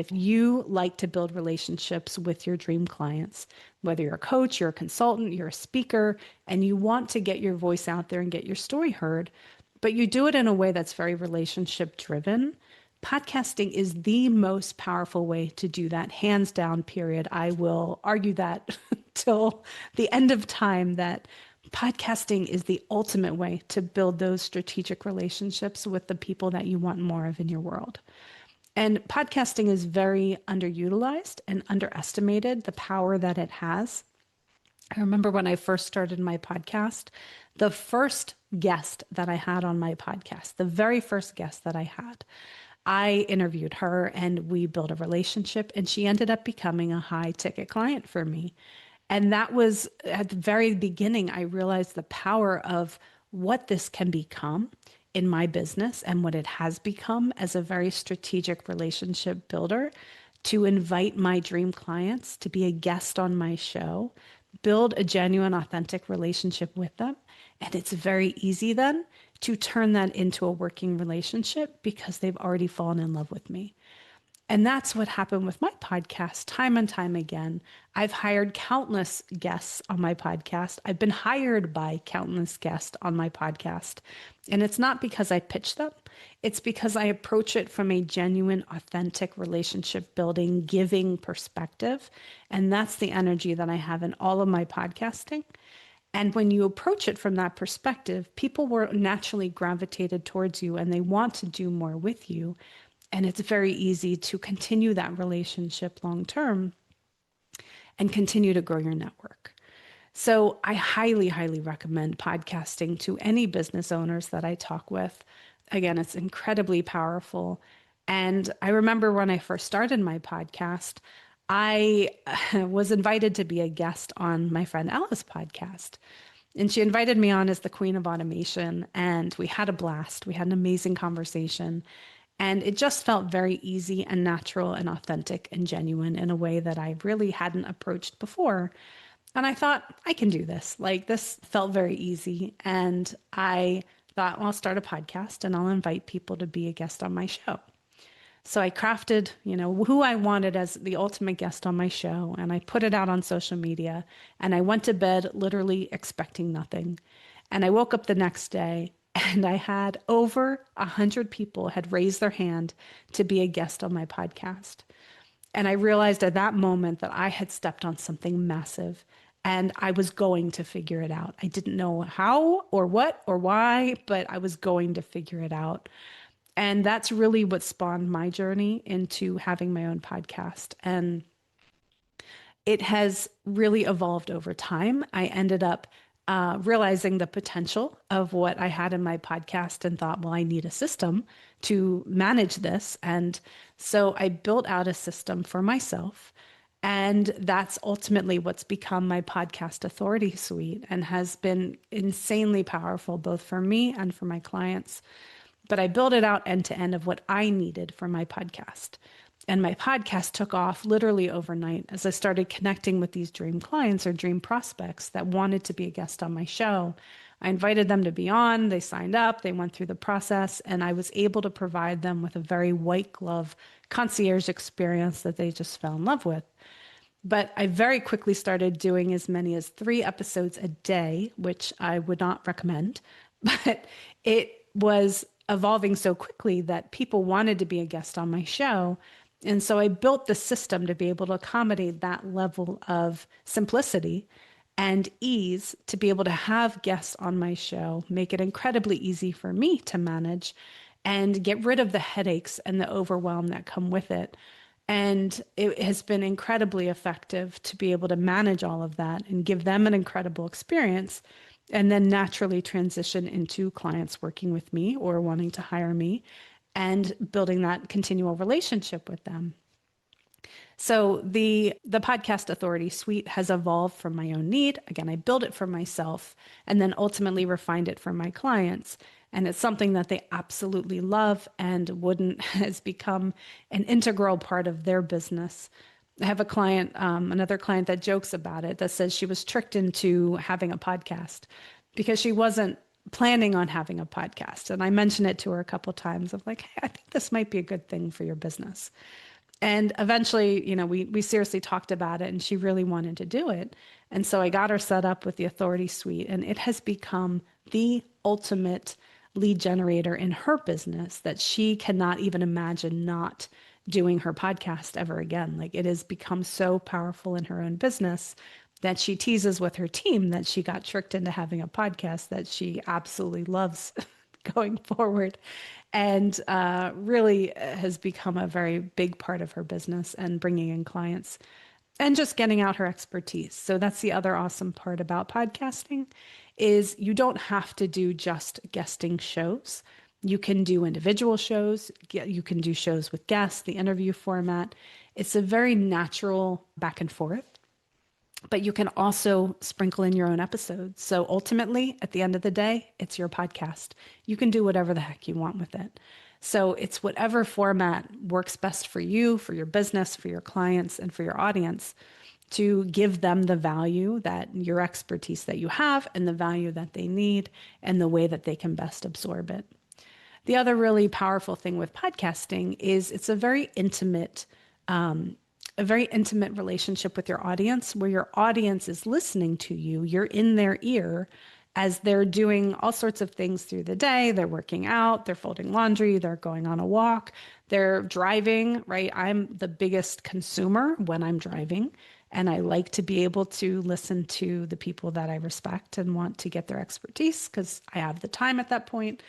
If you like to build relationships with your dream clients, whether you're a coach, you're a consultant, you're a speaker, and you want to get your voice out there and get your story heard, but you do it in a way that's very relationship driven, podcasting is the most powerful way to do that, hands down, period. I will argue that till the end of time that podcasting is the ultimate way to build those strategic relationships with the people that you want more of in your world. And podcasting is very underutilized and underestimated, the power that it has. I remember when I first started my podcast, the first guest that I had on my podcast, the very first guest that I had, I interviewed her and we built a relationship, and she ended up becoming a high ticket client for me. And that was at the very beginning, I realized the power of what this can become in my business and what it has become as a very strategic relationship builder, to invite my dream clients to be a guest on my show, build a genuine, authentic relationship with them. And it's very easy then to turn that into a working relationship because they've already fallen in love with me. And that's what happened with my podcast time and time again. I've hired countless guests on my podcast. I've been hired by countless guests on my podcast. And it's not because I pitch them. It's because I approach it from a genuine, authentic relationship building, giving perspective. And that's the energy that I have in all of my podcasting. And when you approach it from that perspective, people were naturally gravitated towards you and they want to do more with you. And it's very easy to continue that relationship long term and continue to grow your network. So I highly, highly recommend podcasting to any business owners that I talk with. Again, it's incredibly powerful. And I remember when I first started my podcast, I was invited to be a guest on my friend Ella's podcast. And she invited me on as the queen of automation. And we had a blast. We had an amazing conversation. And it just felt very easy and natural and authentic and genuine in a way that I really hadn't approached before. And I thought, I can do this. Like, this felt very easy. And I thought, well, I'll start a podcast and I'll invite people to be a guest on my show. So I crafted, who I wanted as the ultimate guest on my show, and I put it out on social media, and I went to bed literally expecting nothing. And I woke up the next day and I had over 100 people had raised their hand to be a guest on my podcast. And I realized at that moment that I had stepped on something massive and I was going to figure it out. I didn't know how or what or why, but I was going to figure it out. And that's really what spawned my journey into having my own podcast. And it has really evolved over time. I ended up realizing the potential of what I had in my podcast and thought, well, I need a system to manage this. And so I built out a system for myself. And that's ultimately what's become my podcast authority suite and has been insanely powerful, both for me and for my clients. But I built it out end to end of what I needed for my podcast. And my podcast took off literally overnight as I started connecting with these dream clients or dream prospects that wanted to be a guest on my show. I invited them to be on, they signed up, they went through the process, and I was able to provide them with a very white glove concierge experience that they just fell in love with. But I very quickly started doing as many as 3 episodes a day, which I would not recommend, but it was evolving so quickly that people wanted to be a guest on my show. And so I built the system to be able to accommodate that level of simplicity and ease to be able to have guests on my show, make it incredibly easy for me to manage and get rid of the headaches and the overwhelm that come with it. And it has been incredibly effective to be able to manage all of that and give them an incredible experience and then naturally transition into clients working with me or wanting to hire me and building that continual relationship with them. So the podcast authority suite has evolved from my own need. Again, I built it for myself and then ultimately refined it for my clients. And it's something that they absolutely love and wouldn't has become an integral part of their business. I have a client, another client that jokes about it, that says she was tricked into having a podcast because she wasn't planning on having a podcast. And I mentioned it to her a couple of times of like, hey, I think this might be a good thing for your business. And eventually, we seriously talked about it and she really wanted to do it. And so I got her set up with the Authority Suite, and it has become the ultimate lead generator in her business that she cannot even imagine not doing her podcast ever again. Like, it has become so powerful in her own business that she teases with her team that she got tricked into having a podcast that she absolutely loves going forward, and really has become a very big part of her business and bringing in clients and just getting out her expertise. So that's the other awesome part about podcasting is you don't have to do just guesting shows. You can do individual shows. You can do shows with guests, the interview format. It's a very natural back and forth, but you can also sprinkle in your own episodes. So ultimately, at the end of the day, it's your podcast. You can do whatever the heck you want with it. So it's whatever format works best for you, for your business, for your clients, and for your audience, to give them the value that your expertise that you have and the value that they need and the way that they can best absorb it. The other really powerful thing with podcasting is it's a very intimate relationship with your audience where your audience is listening to you. You're in their ear as they're doing all sorts of things through the day. They're working out, they're folding laundry, they're going on a walk, they're driving, right? I'm the biggest consumer when I'm driving, and I like to be able to listen to the people that I respect and want to get their expertise because I have the time at that point.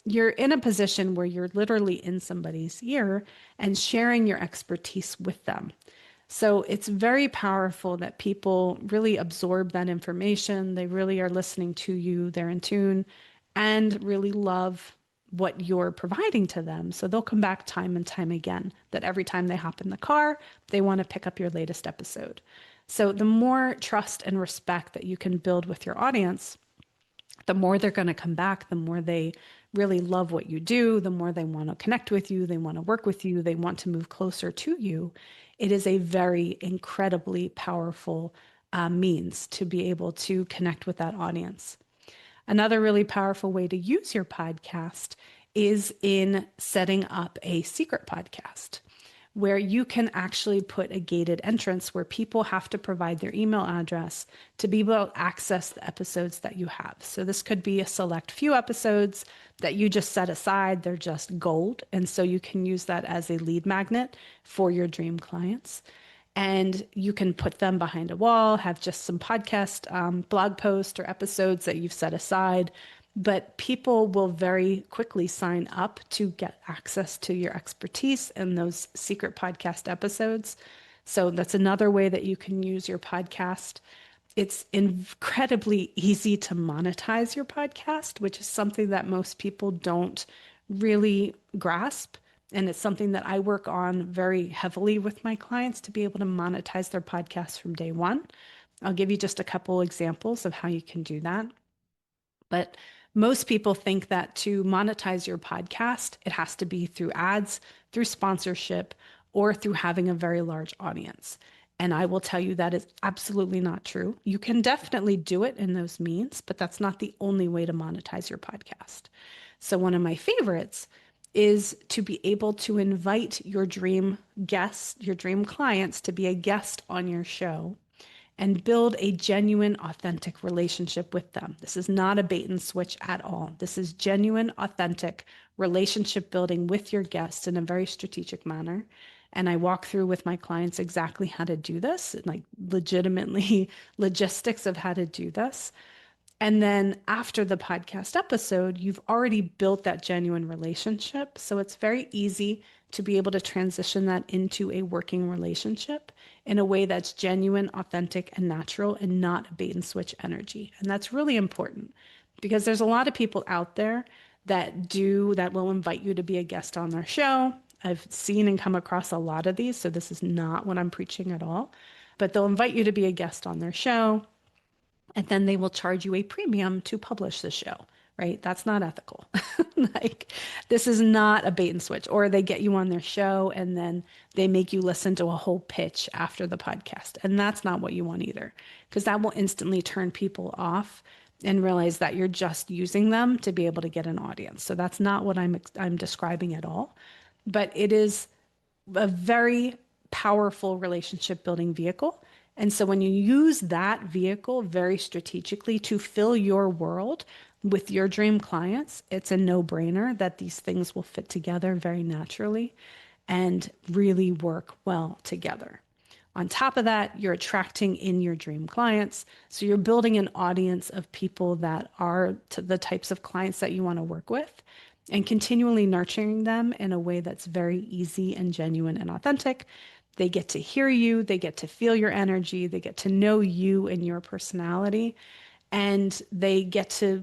You're in a position where you're literally in somebody's ear and sharing your expertise with them. So it's very powerful that people really absorb that information. They really are listening to you, they're in tune, and really love what you're providing to them. So they'll come back time and time again, that every time they hop in the car, they want to pick up your latest episode. So the more trust and respect that you can build with your audience, the more they're going to come back, the more they really love what you do, the more they want to connect with you, they want to work with you, they want to move closer to you. It is a very incredibly powerful means to be able to connect with that audience. Another really powerful way to use your podcast is in setting up a secret podcast where you can actually put a gated entrance where people have to provide their email address to be able to access the episodes that you have. So this could be a select few episodes that you just set aside. They're just gold. And so you can use that as a lead magnet for your dream clients. And you can put them behind a wall, have just some podcast blog posts or episodes that you've set aside, but people will very quickly sign up to get access to your expertise and those secret podcast episodes. So that's another way that you can use your podcast. It's incredibly easy to monetize your podcast, which is something that most people don't really grasp. And it's something that I work on very heavily with my clients to be able to monetize their podcasts from day one. I'll give you just a couple examples of how you can do that. But most people think that to monetize your podcast, it has to be through ads, through sponsorship, or through having a very large audience. And I will tell you that is absolutely not true. You can definitely do it in those means, but that's not the only way to monetize your podcast. So, one of my favorites is to be able to invite your dream guests, your dream clients to be a guest on your show and build a genuine, authentic relationship with them. This is not a bait and switch at all. This is genuine, authentic relationship building with your guests in a very strategic manner. And I walk through with my clients exactly how to do this, like legitimately logistics of how to do this. And then after the podcast episode, you've already built that genuine relationship. So it's very easy to be able to transition that into a working relationship in a way that's genuine, authentic, and natural and not a bait and switch energy. And that's really important because there's a lot of people out there that will invite you to be a guest on their show. I've seen and come across a lot of these, so this is not what I'm preaching at all. But they'll invite you to be a guest on their show, and then they will charge you a premium to publish the show, right? That's not ethical. Like, this is not a bait and switch. Or they get you on their show and then they make you listen to a whole pitch after the podcast. And that's not what you want either, because that will instantly turn people off and realize that you're just using them to be able to get an audience. So that's not what I'm describing at all. But it is a very powerful relationship building vehicle. And so when you use that vehicle very strategically to fill your world with your dream clients, it's a no-brainer that these things will fit together very naturally and really work well together. On top of that, you're attracting in your dream clients. So you're building an audience of people that are the types of clients that you want to work with and continually nurturing them in a way that's very easy and genuine and authentic. They get to hear you, they get to feel your energy, they get to know you and your personality, and they get to,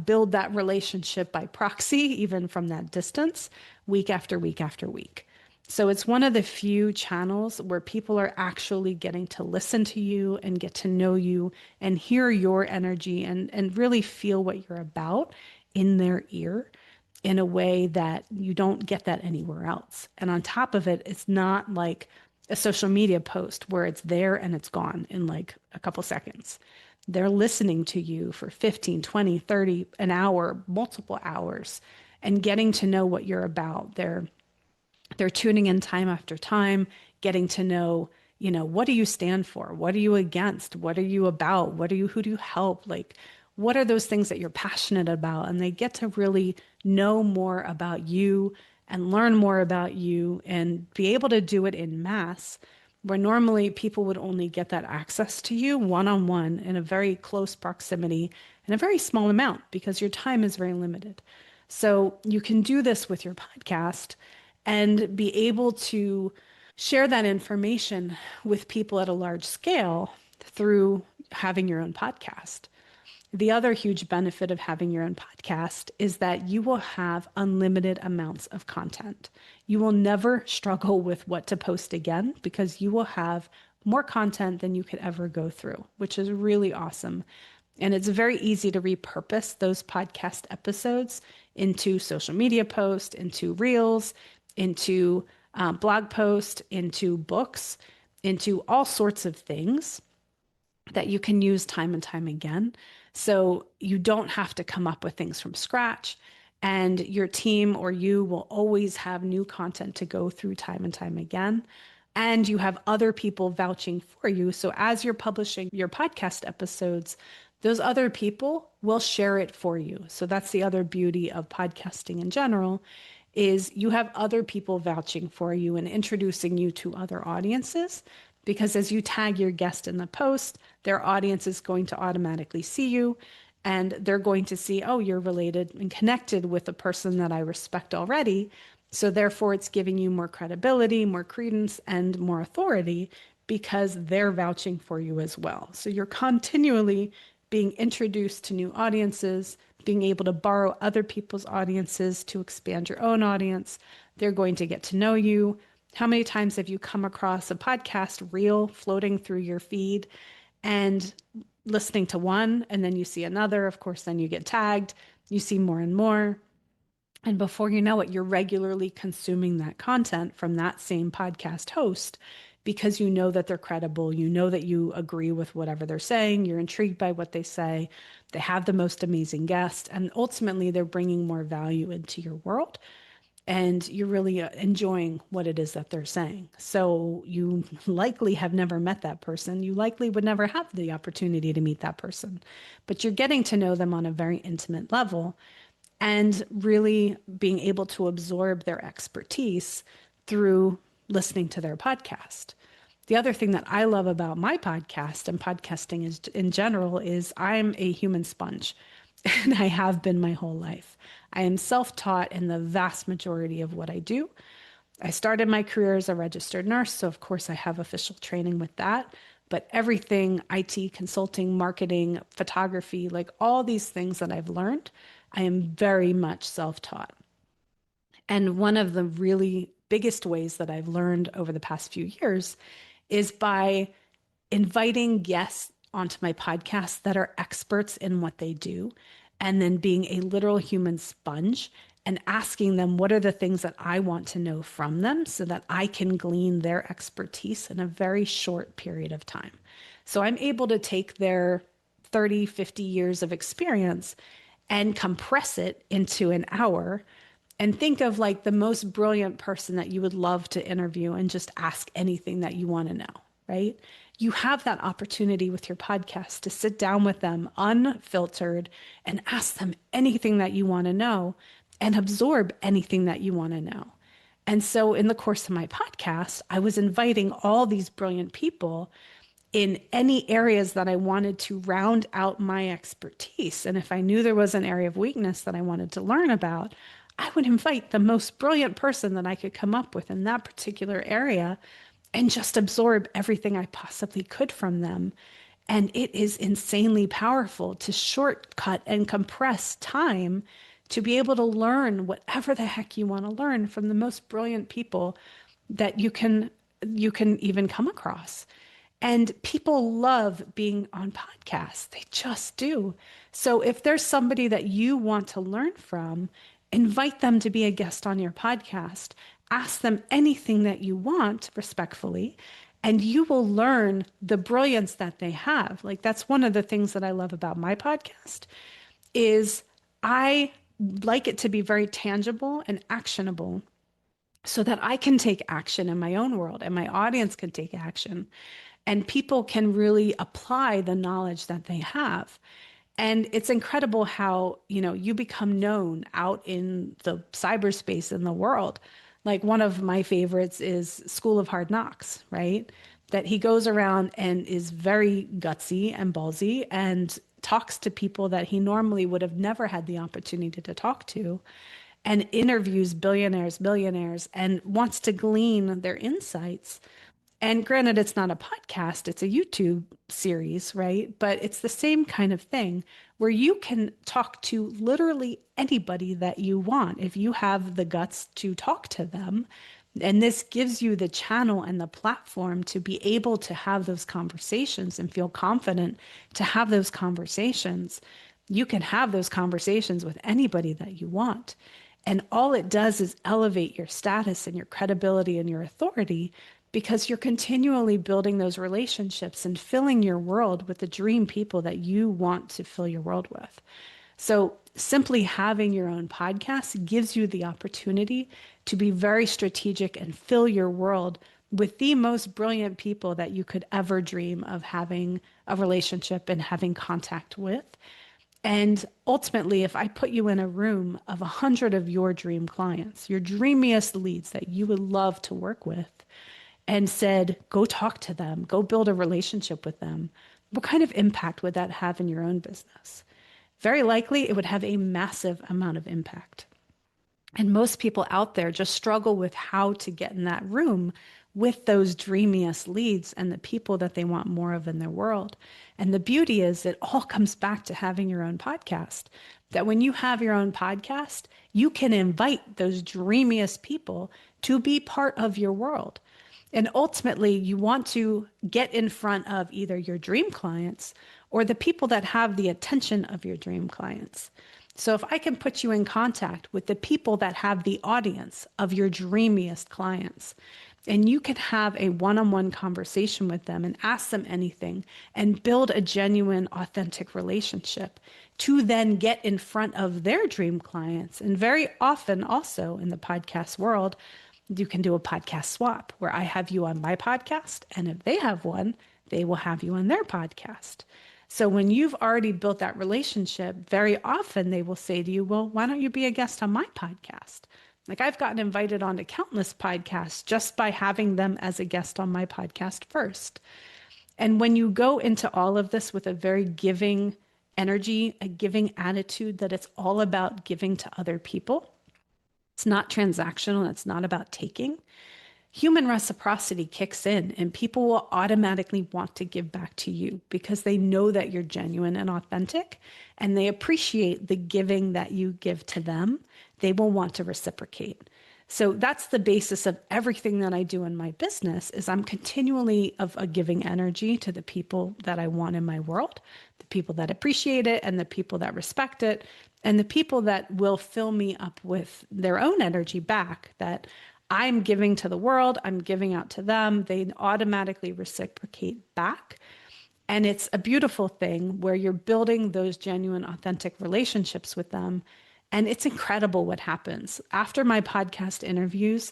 build that relationship by proxy, even from that distance, week after week after week. So it's one of the few channels where people are actually getting to listen to you and get to know you and hear your energy and really feel what you're about in their ear in a way that you don't get that anywhere else. And on top of it, it's not like a social media post where it's there and it's gone in like a couple seconds. They're listening to you for 15, 20, 30, an hour, multiple hours, and getting to know what you're about. They're tuning in time after time, getting to know, what do you stand for? What are you against? What are you about? Who do you help? Like, what are those things that you're passionate about? And they get to really know more about you and learn more about you and be able to do it in mass, where normally people would only get that access to you one-on-one in a very close proximity and a very small amount because your time is very limited. So you can do this with your podcast and be able to share that information with people at a large scale through having your own podcast. The other huge benefit of having your own podcast is that you will have unlimited amounts of content. You will never struggle with what to post again because you will have more content than you could ever go through, which is really awesome. And it's very easy to repurpose those podcast episodes into social media posts, into reels, into blog posts, into books, into all sorts of things that you can use time and time again. So you don't have to come up with things from scratch. And your team or you will always have new content to go through time and time again. And you have other people vouching for you. So as you're publishing your podcast episodes, those other people will share it for you. So that's the other beauty of podcasting in general is you have other people vouching for you and introducing you to other audiences because as you tag your guest in the post, their audience is going to automatically see you and they're going to see, oh, you're related and connected with a person that I respect already. So therefore, it's giving you more credibility, more credence, and more authority because they're vouching for you as well. So you're continually being introduced to new audiences, being able to borrow other people's audiences to expand your own audience. They're going to get to know you. How many times have you come across a podcast reel floating through your feed and listening to one, and then you see another? Of course, then you get tagged, you see more and more. And before you know it, you're regularly consuming that content from that same podcast host because you know that they're credible. You know that you agree with whatever they're saying. You're intrigued by what they say. They have the most amazing guests. And ultimately, they're bringing more value into your world. And you're really enjoying what it is that they're saying. So you likely have never met that person. You likely would never have the opportunity to meet that person. But you're getting to know them on a very intimate level and really being able to absorb their expertise through listening to their podcast. The other thing that I love about my podcast and podcasting is in general is I'm a human sponge and I have been my whole life. I am self-taught in the vast majority of what I do. I started my career as a registered nurse, so of course I have official training with that. But everything, IT, consulting, marketing, photography, like all these things that I've learned, I am very much self-taught. And one of the really biggest ways that I've learned over the past few years is by inviting guests onto my podcast that are experts in what they do, and then being a literal human sponge and asking them what are the things that I want to know from them so that I can glean their expertise in a very short period of time. So I'm able to take their 30, 50 years of experience and compress it into an hour and think of like the most brilliant person that you would love to interview and just ask anything that you want to know, right? You have that opportunity with your podcast to sit down with them unfiltered and ask them anything that you want to know and absorb anything that you want to know. And so in the course of my podcast, I was inviting all these brilliant people in any areas that I wanted to round out my expertise. And if I knew there was an area of weakness that I wanted to learn about, I would invite the most brilliant person that I could come up with in that particular area and just absorb everything I possibly could from them. And it is insanely powerful to shortcut and compress time to be able to learn whatever the heck you want to learn from the most brilliant people that you can even come across. And people love being on podcasts. They just do. So if there's somebody that you want to learn from, invite them to be a guest on your podcast. Ask them anything that you want respectfully, and you will learn the brilliance that they have. Like that's one of the things that I love about my podcast is I like it to be very tangible and actionable so that I can take action in my own world and my audience can take action and people can really apply the knowledge that they have. And it's incredible how, you become known out in the cyberspace in the world. Like one of my favorites is School of Hard Knocks, right? That he goes around and is very gutsy and ballsy and talks to people that he normally would have never had the opportunity to talk to and interviews billionaires, millionaires, and wants to glean their insights. And granted, it's not a podcast, it's a YouTube series, right? But it's the same kind of thing where you can talk to literally anybody that you want if you have the guts to talk to them. And this gives you the channel and the platform to be able to have those conversations and feel confident to have those conversations. You can have those conversations with anybody that you want. And all it does is elevate your status and your credibility and your authority because you're continually building those relationships and filling your world with the dream people that you want to fill your world with. So simply having your own podcast gives you the opportunity to be very strategic and fill your world with the most brilliant people that you could ever dream of having a relationship and having contact with. And ultimately, if I put you in a room of 100 of your dream clients, your dreamiest leads that you would love to work with, and said, go talk to them, go build a relationship with them, what kind of impact would that have in your own business? Very likely it would have a massive amount of impact. And most people out there just struggle with how to get in that room with those dreamiest leads and the people that they want more of in their world. And the beauty is it all comes back to having your own podcast. That when you have your own podcast, you can invite those dreamiest people to be part of your world. And ultimately, you want to get in front of either your dream clients or the people that have the attention of your dream clients. So if I can put you in contact with the people that have the audience of your dreamiest clients, and you can have a one-on-one conversation with them and ask them anything and build a genuine, authentic relationship to then get in front of their dream clients. And very often also in the podcast world, you can do a podcast swap where I have you on my podcast, and if they have one, they will have you on their podcast. So when you've already built that relationship, very often they will say to you, well, why don't you be a guest on my podcast? Like I've gotten invited onto countless podcasts just by having them as a guest on my podcast first. And when you go into all of this with a very giving energy, a giving attitude that it's all about giving to other people, it's not transactional. It's not about taking. Human reciprocity kicks in and people will automatically want to give back to you because they know that you're genuine and authentic and they appreciate the giving that you give to them. They will want to reciprocate. So that's the basis of everything that I do in my business is I'm continually of a giving energy to the people that I want in my world, the people that appreciate it and the people that respect it, and the people that will fill me up with their own energy back that I'm giving to the world, I'm giving out to them. They automatically reciprocate back. And it's a beautiful thing where you're building those genuine, authentic relationships with them. And it's incredible what happens. After my podcast interviews,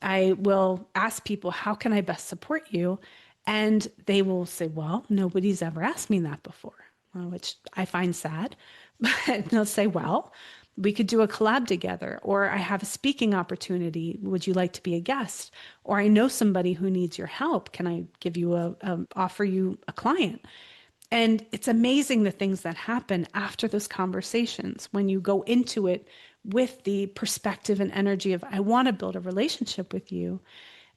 I will ask people, how can I best support you? And they will say, well, nobody's ever asked me that before, which I find sad. But they'll say, well, we could do a collab together, or I have a speaking opportunity. Would you like to be a guest? Or I know somebody who needs your help. Can I give you offer you a client? And it's amazing the things that happen after those conversations when you go into it with the perspective and energy of, I want to build a relationship with you.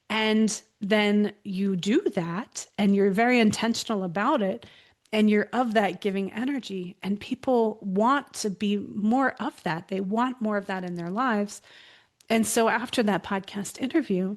And then you do that and you're very intentional about it. And you're of that giving energy. And people want to be more of that. They want more of that in their lives. And so after that podcast interview,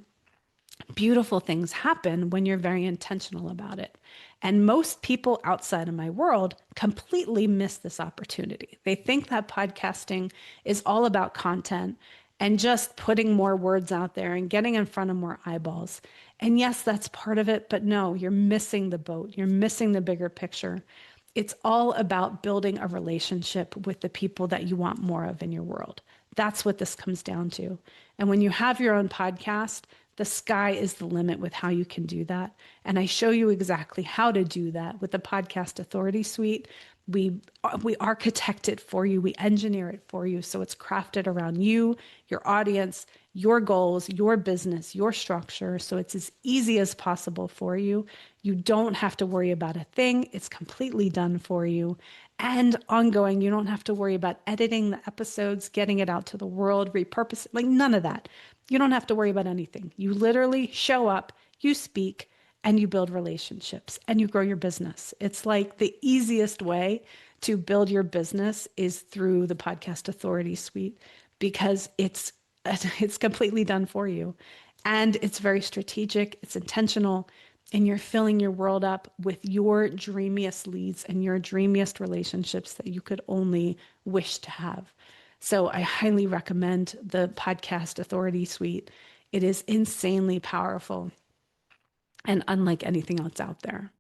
beautiful things happen when you're very intentional about it. And most people outside of my world completely miss this opportunity. They think that podcasting is all about content and just putting more words out there and getting in front of more eyeballs. And yes, that's part of it, but no, you're missing the boat. You're missing the bigger picture. It's all about building a relationship with the people that you want more of in your world. That's what this comes down to. And when you have your own podcast, the sky is the limit with how you can do that. And I show you exactly how to do that with the Podcast Authority Suite. We architect it for you. We engineer it for you. So it's crafted around you, your audience, your goals, your business, your structure. So it's as easy as possible for you. You don't have to worry about a thing. It's completely done for you. And ongoing, you don't have to worry about editing the episodes, getting it out to the world, repurposing, like none of that. You don't have to worry about anything. You literally show up, you speak, and you build relationships and you grow your business. It's like the easiest way to build your business is through the Podcast Authority Suite because it's completely done for you. And it's very strategic, it's intentional, and you're filling your world up with your dreamiest leads and your dreamiest relationships that you could only wish to have. So I highly recommend the Podcast Authority Suite. It is insanely powerful and unlike anything else out there.